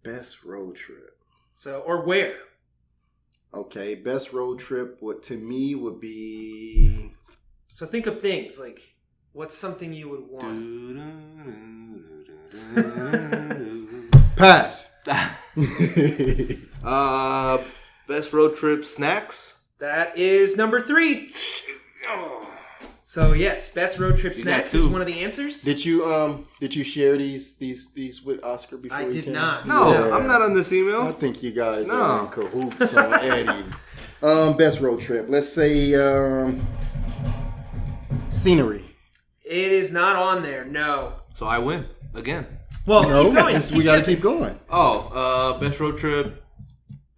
[SPEAKER 2] Best road trip.
[SPEAKER 1] So, or where?
[SPEAKER 2] Okay, best road trip to me would be...
[SPEAKER 1] So think of things like, what's something you would want?
[SPEAKER 2] Pass.
[SPEAKER 3] Best road trip snacks.
[SPEAKER 1] That is number 3. So yes, best road trip
[SPEAKER 3] You
[SPEAKER 1] snacks
[SPEAKER 3] got
[SPEAKER 1] is
[SPEAKER 3] 2.
[SPEAKER 1] one of the answers.
[SPEAKER 2] Did you share these with Oscar before?
[SPEAKER 1] I
[SPEAKER 2] you
[SPEAKER 1] did
[SPEAKER 2] came?
[SPEAKER 1] not.
[SPEAKER 3] No,
[SPEAKER 2] Yeah.
[SPEAKER 3] I'm not on this
[SPEAKER 2] I
[SPEAKER 3] email.
[SPEAKER 2] think you guys
[SPEAKER 3] No.
[SPEAKER 2] are in cahoots on Eddie. Best road trip. Let's say scenery.
[SPEAKER 1] It is not on there. No.
[SPEAKER 3] So I win again.
[SPEAKER 1] Well,
[SPEAKER 2] No,
[SPEAKER 1] keep going.
[SPEAKER 2] we got to keep going.
[SPEAKER 3] Oh, best road trip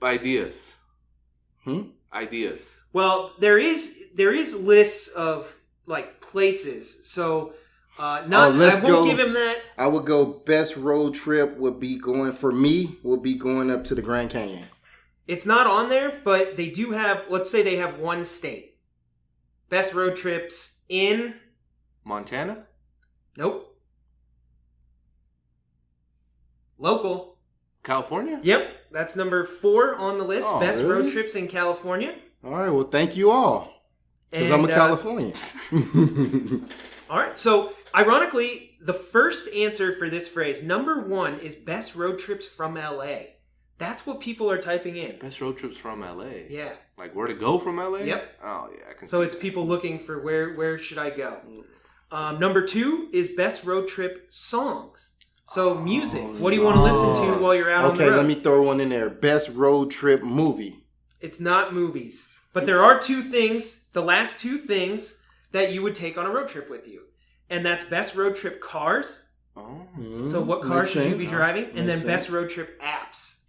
[SPEAKER 3] ideas. Ideas.
[SPEAKER 1] Well, there is lists of like places. So I
[SPEAKER 2] let's
[SPEAKER 1] won't
[SPEAKER 2] go.
[SPEAKER 1] give him that.
[SPEAKER 2] I would go. Best road trip would be going up to the Grand Canyon.
[SPEAKER 1] It's not on there, but they do have, let's say they have one state. Best road trips in
[SPEAKER 3] Montana.
[SPEAKER 1] Nope. Local.
[SPEAKER 3] California.
[SPEAKER 1] Yep, that's number 4 on the list.
[SPEAKER 2] Oh,
[SPEAKER 1] Best
[SPEAKER 2] really?
[SPEAKER 1] road trips in California.
[SPEAKER 2] All right. Well, thank you all. Because I'm a
[SPEAKER 1] And,
[SPEAKER 2] Californian.
[SPEAKER 1] All right. So, ironically, the first answer for this phrase, number 1, is best road trips from LA. That's what people are typing in.
[SPEAKER 3] Best road trips from LA.
[SPEAKER 1] Yeah.
[SPEAKER 3] Like where to go from LA?
[SPEAKER 1] Yep.
[SPEAKER 3] Oh yeah, I can.
[SPEAKER 1] So
[SPEAKER 3] see
[SPEAKER 1] it's
[SPEAKER 3] that.
[SPEAKER 1] people looking for where should I go. Number 2 is best road trip songs. So music. What do you want to listen to while you're out on the
[SPEAKER 2] Okay,
[SPEAKER 1] road?
[SPEAKER 2] let me throw one in there. Best road trip movie.
[SPEAKER 1] It's not movies. But there are 2 things, the last 2 things that you would take on a road trip with you. And that's best road trip cars.
[SPEAKER 3] Oh.
[SPEAKER 1] So what car
[SPEAKER 2] Makes
[SPEAKER 1] should you be
[SPEAKER 2] sense.
[SPEAKER 1] driving? And then
[SPEAKER 2] Makes
[SPEAKER 1] best
[SPEAKER 2] sense.
[SPEAKER 1] road trip apps.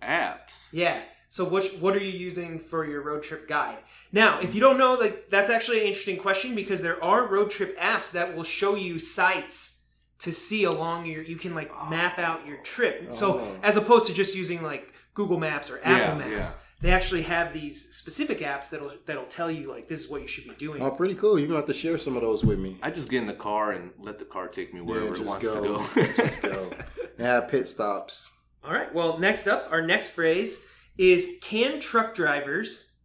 [SPEAKER 3] Apps.
[SPEAKER 1] Yeah. So what are you using for your road trip guide? Now, if you don't know, like that's actually an interesting question because there are road trip apps that will show you sites to see along you can like map out your trip. So as opposed to just using like Google Maps or Apple Maps, they actually have these specific apps that'll tell you like this is what you should be doing.
[SPEAKER 2] Oh, pretty cool. You're going to have to share some of those with me.
[SPEAKER 3] I just get in the car and let the car take me wherever it
[SPEAKER 2] just
[SPEAKER 3] wants
[SPEAKER 2] go.
[SPEAKER 3] to go.
[SPEAKER 2] Just go. And have pit stops.
[SPEAKER 1] All right. Well, next up, our next phrase is can truck drivers,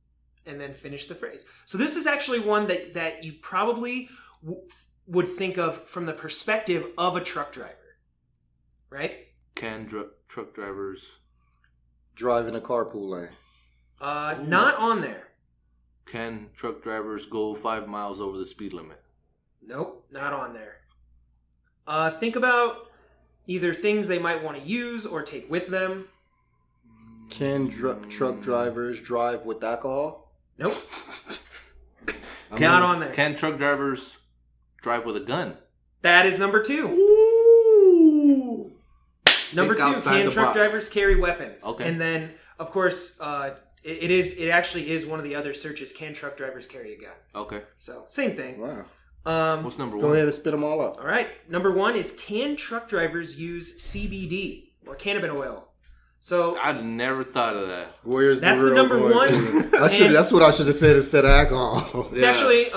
[SPEAKER 1] and then finish the phrase. So this is actually one that you probably would think of from the perspective of a truck driver, right?
[SPEAKER 3] Can truck drivers
[SPEAKER 2] Drive in a carpool lane.
[SPEAKER 1] Not on there.
[SPEAKER 3] Can truck drivers go 5 miles over the speed limit?
[SPEAKER 1] Nope, not on there. Think about either things they might want to use or take with them.
[SPEAKER 2] Can truck drivers drive with alcohol?
[SPEAKER 1] Nope. Not on there.
[SPEAKER 3] Can truck drivers drive with a gun?
[SPEAKER 1] That is number 2.
[SPEAKER 3] Ooh.
[SPEAKER 1] Number 2, can truck drivers carry weapons?
[SPEAKER 3] Okay.
[SPEAKER 1] And then, of course, it actually is one of the other searches. Can truck drivers carry a gun?
[SPEAKER 3] Okay.
[SPEAKER 1] So, same thing.
[SPEAKER 2] Wow.
[SPEAKER 3] What's number 1?
[SPEAKER 2] Go ahead and spit them all up.
[SPEAKER 1] All right. Number 1 is, can truck drivers use CBD or cannabis oil? So
[SPEAKER 3] I'd never thought of that.
[SPEAKER 2] Where's
[SPEAKER 1] that's
[SPEAKER 2] the
[SPEAKER 1] the
[SPEAKER 2] real
[SPEAKER 1] number
[SPEAKER 2] one?
[SPEAKER 1] one.
[SPEAKER 2] That's what I should have said instead of alcohol.
[SPEAKER 1] It's actually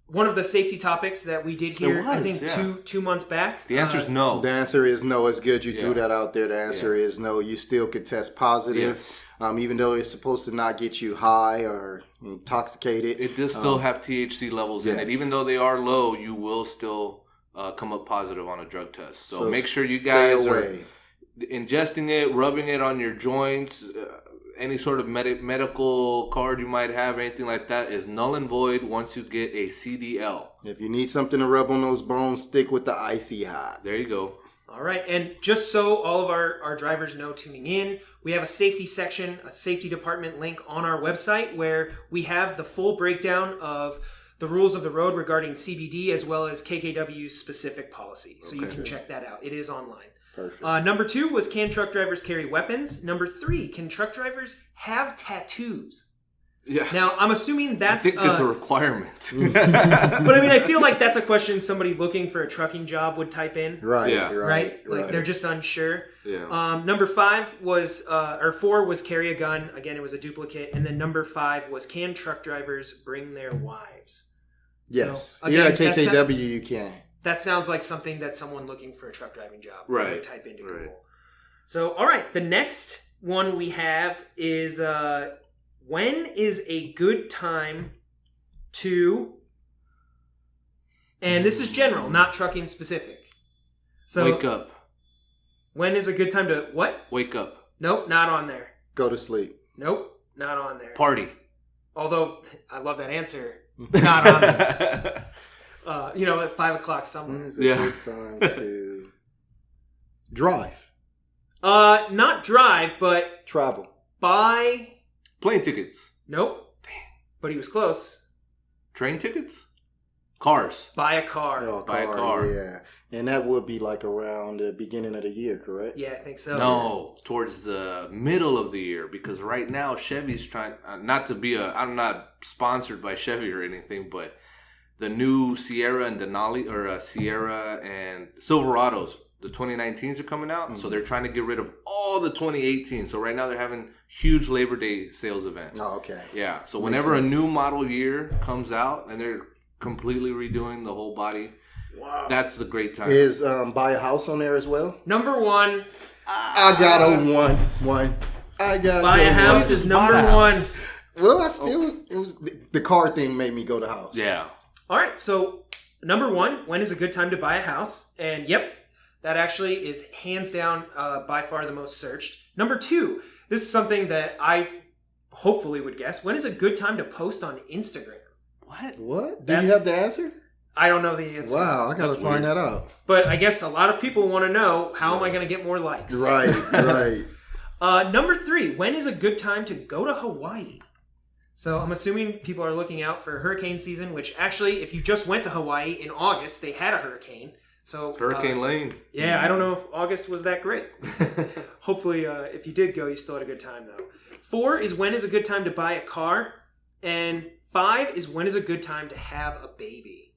[SPEAKER 1] one of the safety topics that we did here. I think two months back.
[SPEAKER 3] The answer is no.
[SPEAKER 2] The answer is no. It's good you threw that out there. The answer is no. You still could test positive.
[SPEAKER 3] Yes.
[SPEAKER 2] Even though it's supposed to not get you high or intoxicated.
[SPEAKER 3] It does still have THC levels in it. Even though they are low, you will still come up positive on a drug test. So make sure you guys are ingesting it, rubbing it on your joints, any sort of medical card you might have, anything like that is null and void once you get a CDL.
[SPEAKER 2] If you need something to rub on those bones, stick with the icy hot.
[SPEAKER 3] There you go.
[SPEAKER 1] All right, and just so all of our drivers know tuning in, we have a safety section, a safety department link on our website where we have the full breakdown of the rules of the road regarding CBD as well as KKW's specific policy. So you can check that out. It is online.
[SPEAKER 2] Perfect.
[SPEAKER 1] Number 2 was, can truck drivers carry weapons? Number 3, can truck drivers have tattoos?
[SPEAKER 3] Yeah.
[SPEAKER 1] Now, I'm assuming that's...
[SPEAKER 3] I think it's a requirement.
[SPEAKER 1] But I mean, I feel like that's a question somebody looking for a trucking job would type in.
[SPEAKER 2] Right.
[SPEAKER 3] Yeah.
[SPEAKER 1] Right? Like they're just unsure.
[SPEAKER 3] Yeah.
[SPEAKER 1] Number 5 was, or 4 was carry a gun. Again, it was a duplicate. And then number 5 was, can truck drivers bring their wives?
[SPEAKER 2] Yes.
[SPEAKER 1] So, again,
[SPEAKER 2] KKW you can.
[SPEAKER 1] That sounds like something that someone looking for a truck driving job would type into Google. So, all right. The next one we have is, when is a good time to... And this is general, not trucking specific. So,
[SPEAKER 3] wake up.
[SPEAKER 1] When is a good time to... What?
[SPEAKER 3] Wake up.
[SPEAKER 1] Nope, not on there.
[SPEAKER 2] Go to sleep.
[SPEAKER 1] Nope, not on there.
[SPEAKER 3] Party.
[SPEAKER 1] Although, I love that answer. Not on there. At 5 o'clock somewhere.
[SPEAKER 2] When is a good time to drive?
[SPEAKER 1] Not drive, but
[SPEAKER 2] Travel.
[SPEAKER 1] buy...
[SPEAKER 3] Plane tickets.
[SPEAKER 1] Nope. Damn. But he was close.
[SPEAKER 3] Train tickets? Cars.
[SPEAKER 1] Buy a car.
[SPEAKER 2] Oh,
[SPEAKER 3] Buy a car.
[SPEAKER 2] Yeah. And that would be like around the beginning of the year, correct?
[SPEAKER 1] Yeah, I think so.
[SPEAKER 3] No, towards the middle of the year, because right now Chevy's trying I'm not sponsored by Chevy or anything, but the new Sierra and Denali Sierra and Silverados, the 2019s are coming out, so they're trying to get rid of all the 2018s. So right now they're having huge Labor Day sales event.
[SPEAKER 2] Oh, okay.
[SPEAKER 3] Yeah. So whenever a new model year comes out and they're completely redoing the whole body, wow, that's the great time.
[SPEAKER 2] Is buy a house on there as well?
[SPEAKER 1] Number 1.
[SPEAKER 2] I got a one. I got
[SPEAKER 1] Buy a house is number 1.
[SPEAKER 2] Well, it was the car thing made me go to house.
[SPEAKER 3] Yeah.
[SPEAKER 1] All right, so number 1, when is a good time to buy a house? And yep, that actually is hands down by far the most searched. Number 2, this is something that I hopefully would guess. When is a good time to post on Instagram?
[SPEAKER 2] What? Do you have the answer?
[SPEAKER 1] I don't know the answer.
[SPEAKER 2] Wow, I got to find that out.
[SPEAKER 1] But I guess a lot of people want to know, how am I going to get more likes?
[SPEAKER 2] Right.
[SPEAKER 1] Number 3, when is a good time to go to Hawaii? So I'm assuming people are looking out for hurricane season, which actually, if you just went to Hawaii in August, they had a hurricane. So
[SPEAKER 3] Hurricane Lane.
[SPEAKER 1] Yeah, I don't know if August was that great. Hopefully, if you did go, you still had a good time, though. 4 is when is a good time to buy a car. And 5 is when is a good time to have a baby.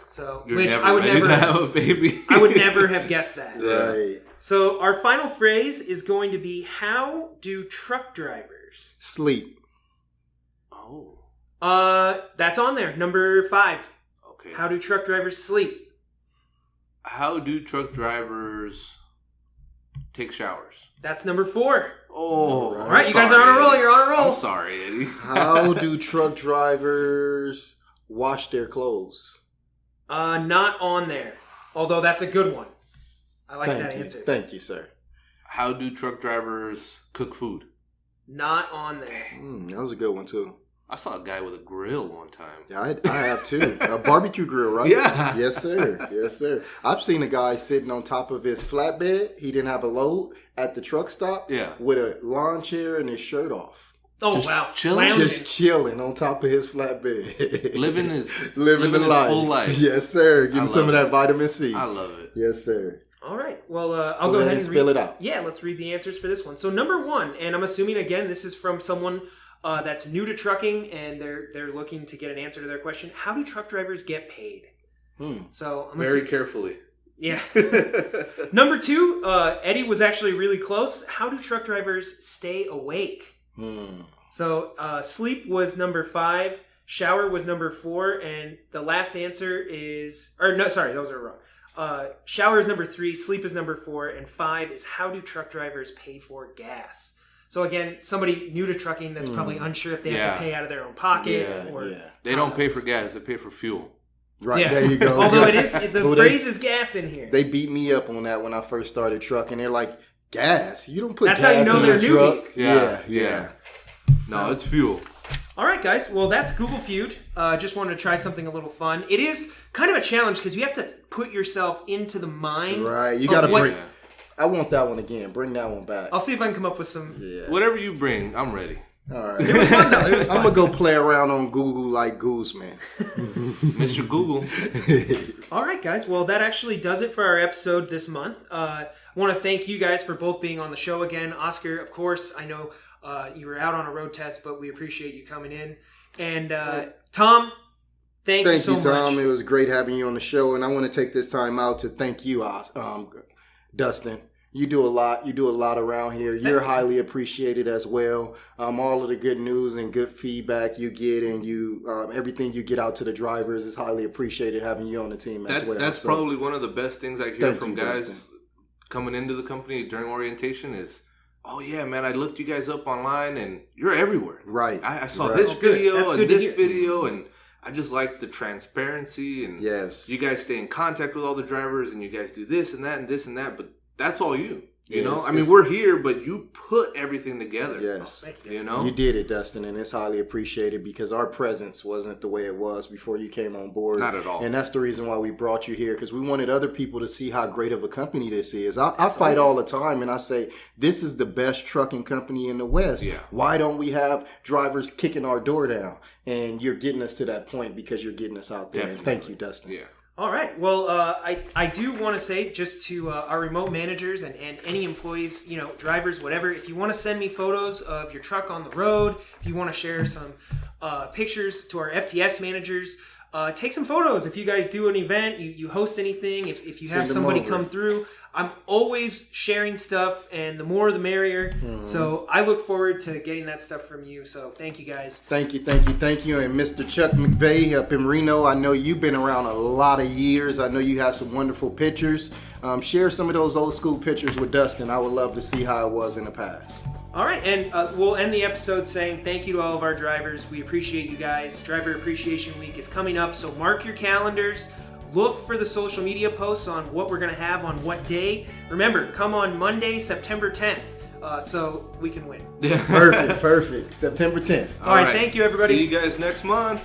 [SPEAKER 1] So,
[SPEAKER 3] You're
[SPEAKER 1] which
[SPEAKER 3] never
[SPEAKER 1] I would
[SPEAKER 3] ready
[SPEAKER 1] never
[SPEAKER 3] to have a baby.
[SPEAKER 1] I would never have guessed that.
[SPEAKER 2] Right.
[SPEAKER 1] So our final phrase is going to be, how do truck drivers
[SPEAKER 2] sleep?
[SPEAKER 3] Oh.
[SPEAKER 1] That's on there. Number 5.
[SPEAKER 3] Okay.
[SPEAKER 1] How do truck drivers sleep?
[SPEAKER 3] How do truck drivers take showers?
[SPEAKER 1] That's number 4.
[SPEAKER 3] Oh.
[SPEAKER 1] All right, you guys are on a roll. You're on a roll.
[SPEAKER 3] I'm sorry, Eddie.
[SPEAKER 2] How do truck drivers wash their clothes?
[SPEAKER 1] Not on there. Although that's a good one. I like that answer.
[SPEAKER 2] Thank you, sir.
[SPEAKER 3] How do truck drivers cook food?
[SPEAKER 1] Not on there.
[SPEAKER 2] That was a good one, too.
[SPEAKER 3] I saw a guy with a grill one time.
[SPEAKER 2] Yeah, I have too. A barbecue grill, right?
[SPEAKER 3] Yeah.
[SPEAKER 2] Yes, sir. Yes, sir. I've seen a guy sitting on top of his flatbed. He didn't have a load at the truck stop.
[SPEAKER 3] Yeah.
[SPEAKER 2] With a lawn chair and his shirt off.
[SPEAKER 1] Oh,
[SPEAKER 3] Just
[SPEAKER 1] wow.
[SPEAKER 3] chilling?
[SPEAKER 1] Lounging.
[SPEAKER 2] Just chilling on top of his flatbed.
[SPEAKER 3] Living the
[SPEAKER 2] his
[SPEAKER 3] life. Full life.
[SPEAKER 2] Yes, sir. Getting
[SPEAKER 3] I
[SPEAKER 2] some of
[SPEAKER 3] love
[SPEAKER 2] that vitamin C.
[SPEAKER 3] I love it.
[SPEAKER 2] Yes, sir.
[SPEAKER 1] All right. Well, I'll go ahead and
[SPEAKER 2] spill it out.
[SPEAKER 1] Yeah, let's read the answers for this one. So number 1, and I'm assuming again this is from someone that's new to trucking and they're looking to get an answer to their question. How do truck drivers get paid? So I'm
[SPEAKER 3] Very carefully.
[SPEAKER 1] Yeah. Number 2, Eddie was actually really close. How do truck drivers stay awake? So sleep was number 5, shower was number 4, and the last answer is, or no, sorry, those are wrong. Shower is number 3, sleep is number 4, and 5 is how do truck drivers pay for gas? So again, somebody new to trucking that's probably unsure if they have to pay out of their own pocket or
[SPEAKER 3] They don't pay for gas; they pay for fuel.
[SPEAKER 2] Right,
[SPEAKER 1] Yeah.
[SPEAKER 2] there you go.
[SPEAKER 1] Although it is the phrase is gas in here.
[SPEAKER 2] They beat me up on that when I first started trucking. They're like, gas? You don't put
[SPEAKER 1] That's
[SPEAKER 2] gas
[SPEAKER 1] how you know
[SPEAKER 2] in
[SPEAKER 1] they're
[SPEAKER 2] your truck.
[SPEAKER 1] newbies.
[SPEAKER 2] Yeah.
[SPEAKER 3] No, it's fuel.
[SPEAKER 1] All right, guys. Well, that's Google Feud. Just wanted to try something a little fun. It is kind of a challenge because you have to put yourself into the mind.
[SPEAKER 2] Right. You
[SPEAKER 1] of
[SPEAKER 2] got to
[SPEAKER 1] what-
[SPEAKER 2] bring. I want that one again. Bring that one back.
[SPEAKER 1] I'll see if I can come up with some.
[SPEAKER 2] Yeah.
[SPEAKER 3] Whatever you bring, I'm ready.
[SPEAKER 2] All right.
[SPEAKER 1] It was fun though. It was fun.
[SPEAKER 2] I'm gonna go play around on Google like Gooseman.
[SPEAKER 3] Mr. Google.
[SPEAKER 1] All right, guys. Well, that actually does it for our episode this month. I want to thank you guys for both being on the show again. Oscar, of course, I know you were out on a road test, but we appreciate you coming in. And Tom, thank you so
[SPEAKER 2] Tom.
[SPEAKER 1] much.
[SPEAKER 2] It was great having you on the show, and I want to take this time out to thank you, Dustin. You do a lot. You do a lot around here. You're highly appreciated as well. All of the good news and good feedback you get, and you everything you get out to the drivers is highly appreciated. Having you on the team as well.
[SPEAKER 3] That's probably one of the best things I hear from guys
[SPEAKER 2] Dustin.
[SPEAKER 3] coming into the company during orientation is, oh yeah, man, I looked you guys up online and you're everywhere.
[SPEAKER 2] Right.
[SPEAKER 3] I saw
[SPEAKER 2] Right.
[SPEAKER 3] this
[SPEAKER 1] Oh, good.
[SPEAKER 3] video
[SPEAKER 1] That's
[SPEAKER 3] and
[SPEAKER 1] good to
[SPEAKER 3] this
[SPEAKER 1] hear.
[SPEAKER 3] video, and I just like the transparency and
[SPEAKER 2] Yes.
[SPEAKER 3] you guys stay in contact with all the drivers and you guys do this and that and this and that, but that's all you. You know,
[SPEAKER 2] Yes,
[SPEAKER 3] I mean,
[SPEAKER 2] it's-
[SPEAKER 3] we're here, but you put everything together.
[SPEAKER 2] Yes.
[SPEAKER 1] Thank you.
[SPEAKER 3] You know,
[SPEAKER 2] You did it, Dustin, and it's highly appreciated because our presence wasn't the way it was before you came on board.
[SPEAKER 3] Not at all.
[SPEAKER 2] And that's the reason why we brought you here, because we wanted other people to see how great of a company this is. I fight all the time and I say, this is the best trucking company in the West.
[SPEAKER 3] Yeah.
[SPEAKER 2] Why don't we have drivers kicking our door down? And you're getting us to that point because you're getting us out there. And
[SPEAKER 3] Definitely.
[SPEAKER 2] thank you, Dustin.
[SPEAKER 3] yeah.
[SPEAKER 1] All right. Well, I do want to say just to our remote managers and any employees, you know, drivers, whatever, if you want to send me photos of your truck on the road, if you want to share some pictures to our FTS managers, take some photos. If you guys do an event, you host anything, if you have
[SPEAKER 2] Send them
[SPEAKER 1] somebody
[SPEAKER 2] over.
[SPEAKER 1] come through, I'm always sharing stuff, and the more the merrier. So I look forward to getting that stuff from you. So thank you guys.
[SPEAKER 2] Thank you. And Mr. Chuck McVeigh up in Reno, I know you've been around a lot of years. I know you have some wonderful pictures. Share some of those old school pictures with Dustin. I would love to see how it was in the past.
[SPEAKER 1] All right, and we'll end the episode saying thank you to all of our drivers. We appreciate you guys. Driver Appreciation Week is coming up, so mark your calendars. Look for the social media posts on what we're going to have on what day. Remember, come on Monday, September 10th, so we can win.
[SPEAKER 2] Perfect. September 10th.
[SPEAKER 1] All right, thank you, everybody.
[SPEAKER 3] See you guys next month.